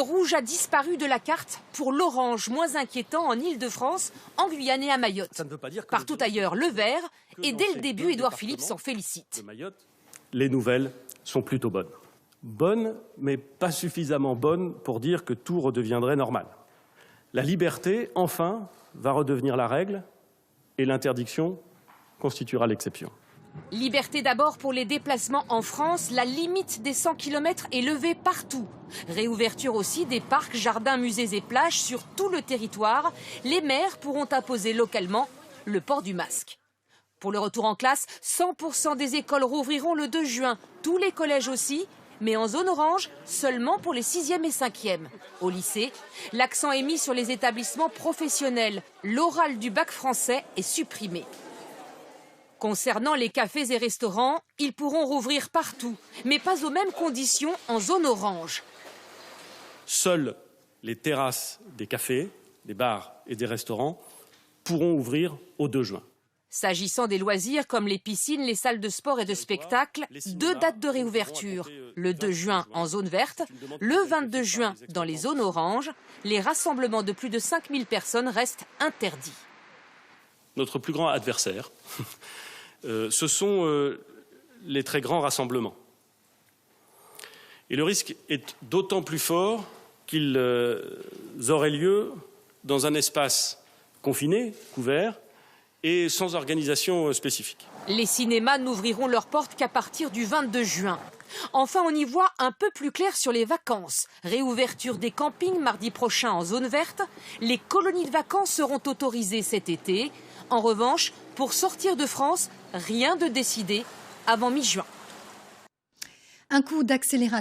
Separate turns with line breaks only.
rouge a disparu de la carte pour l'orange, moins inquiétant en Île-de-France, en Guyane et à Mayotte.
Ça ne veut pas dire que
partout ailleurs, le vert. Et dès le début, Édouard Philippe s'en félicite.
Les nouvelles sont plutôt bonnes. Bonnes, mais pas suffisamment bonnes pour dire que tout redeviendrait normal. La liberté, enfin, va redevenir la règle et l'interdiction constituera l'exception.
Liberté d'abord pour les déplacements en France. La limite des 100 km est levée partout. Réouverture aussi des parcs, jardins, musées et plages sur tout le territoire. Les maires pourront imposer localement le port du masque. Pour le retour en classe, 100% des écoles rouvriront le 2 juin. Tous les collèges aussi, mais en zone orange, seulement pour les 6e et 5e. Au lycée, l'accent est mis sur les établissements professionnels. L'oral du bac français est supprimé. Concernant les cafés et restaurants, ils pourront rouvrir partout, mais pas aux mêmes conditions en zone orange.
Seules les terrasses des cafés, des bars et des restaurants pourront ouvrir au 2 juin.
S'agissant des loisirs comme les piscines, les salles de sport et de spectacle, 2 dates de réouverture. Le 2 juin en zone verte, le 22 juin dans les zones oranges. Les rassemblements de plus de 5000 personnes restent interdits.
Notre plus grand adversaire, ce sont les très grands rassemblements. Et le risque est d'autant plus fort qu'ils auraient lieu dans un espace confiné, couvert, et sans organisation spécifique.
Les cinémas n'ouvriront leurs portes qu'à partir du 22 juin. Enfin, on y voit un peu plus clair sur les vacances. Réouverture des campings mardi prochain en zone verte. Les colonies de vacances seront autorisées cet été. En revanche, pour sortir de France, rien de décidé avant mi-juin.
Un coup d'accélérateur.